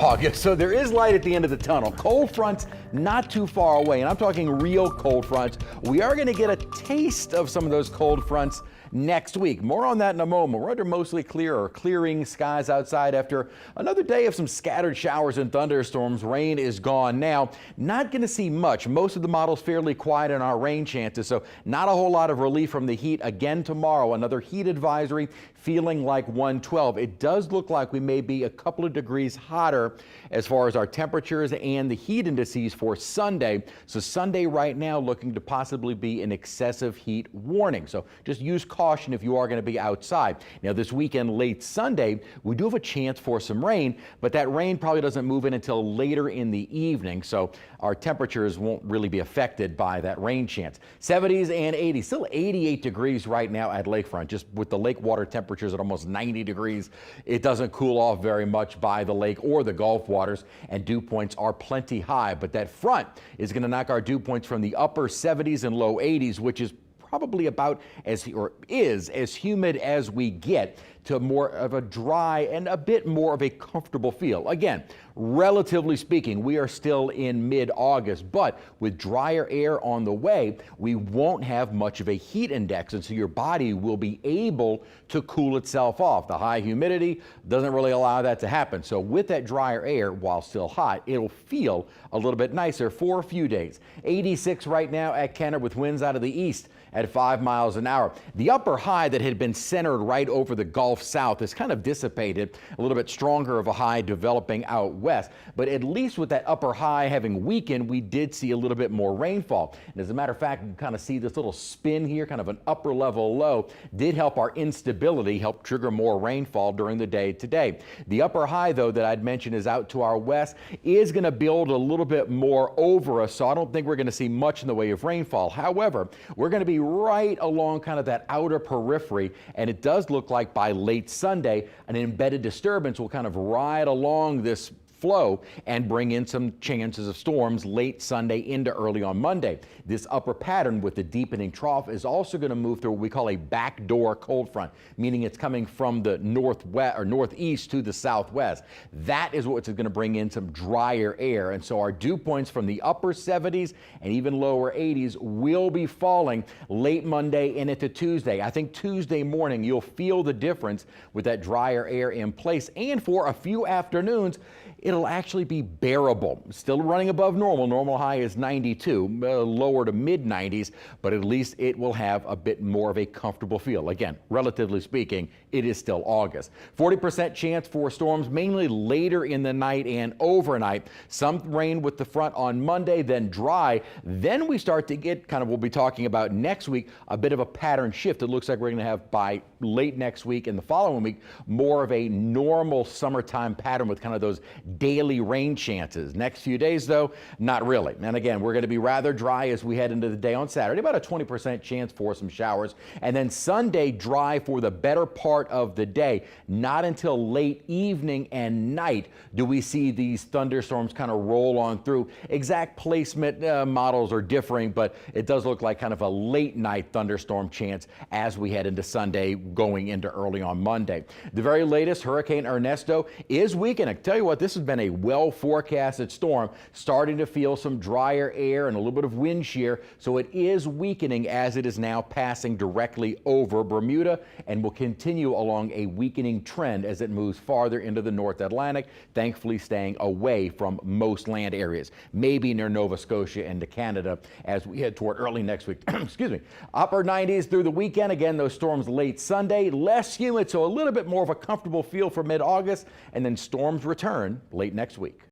August, so there is light at the end of the tunnel. Cold fronts not too far away, and I'm talking real cold fronts. We are going to get a taste of some of those cold fronts next week. More on that in a moment. We're under mostly clear or clearing skies outside after another day of some scattered showers and thunderstorms. Rain is gone now. Not going to see much. Most of the models fairly quiet in our rain chances, so not a whole lot of relief from the heat again tomorrow. Another heat advisory, feeling like 112. It does look like we may be a couple of degrees hotter as far as our temperatures and the heat indices for Sunday. So Sunday right now looking to possibly be an excessive heat warning. So just use caution if you are going to be outside. Now this weekend, late Sunday, we do have a chance for some rain, but that rain probably doesn't move in until later in the evening. So our temperatures won't really be affected by that rain chance. 70s and 80s, still 88 degrees right now at Lakefront, just with the lake water temperatures at almost 90 degrees. It doesn't cool off very much by the lake or the Gulf waters, and dew points are plenty high, but that front is going to knock our dew points from the upper 70s and low 80s, which is probably about as humid as we get, to more of a dry and a bit more of a comfortable feel. Again, relatively speaking, we are still in mid-August, but with drier air on the way, we won't have much of a heat index, and so your body will be able to cool itself off. The high humidity doesn't really allow that to happen. So with that drier air, while still hot, it'll feel a little bit nicer for a few days. 86 right now at Kenner with winds out of the east at 5 miles an hour. The upper high that had been centered right over the Gulf South has kind of dissipated, a little bit stronger of a high developing out west. But at least with that upper high having weakened, we did see a little bit more rainfall. And as a matter of fact, you kind of see this little spin here, kind of an upper level low, did help our instability, help trigger more rainfall during the day today. The upper high, though, that I'd mentioned is out to our west, is going to build a little bit more over us, so I don't think we're going to see much in the way of rainfall. However, we're going to be right along kind of that outer periphery, and it does look like by late Sunday, an embedded disturbance will kind of ride along this flow and bring in some chances of storms late Sunday into early on Monday. This upper pattern with the deepening trough is also going to move through what we call a backdoor cold front, meaning it's coming from the northwest or northeast to the southwest. That is what's going to bring in some drier air, and so our dew points from the upper 70s and even lower 80s will be falling late Monday and into Tuesday. I think Tuesday morning you'll feel the difference with that drier air in place, and for a few afternoons it'll actually be bearable. Still running above normal. Normal high is 92, lower to mid 90s, but at least it will have a bit more of a comfortable feel. Again, relatively speaking, it is still August. 40% chance for storms, mainly later in the night and overnight. Some rain with the front on Monday, then dry. Then we start to get kind of, we'll be talking about next week, a bit of a pattern shift. It looks like we're going to have by late next week and the following week more of a normal summertime pattern with kind of those daily rain chances. Next few days, though, not really. And again, we're going to be rather dry as we head into the day on Saturday, about a 20% chance for some showers. And then Sunday, dry for the better part of the day. Not until late evening and night do we see these thunderstorms kind of roll on through. Exact placement models are differing, but it does look like kind of a late night thunderstorm chance as we head into Sunday, going into early on Monday. The very latest, Hurricane Ernesto is weakening. I tell you what, this has been a well forecasted storm, starting to feel some drier air and a little bit of wind shear, so it is weakening as it is now passing directly over Bermuda and will continue along a weakening trend as it moves farther into the North Atlantic, thankfully staying away from most land areas, maybe near Nova Scotia and to Canada as we head toward early next week. Excuse me. Upper 90s through the weekend. Again, those storms late Sunday, less humid, so a little bit more of a comfortable feel for mid-August, and then storms return late next week.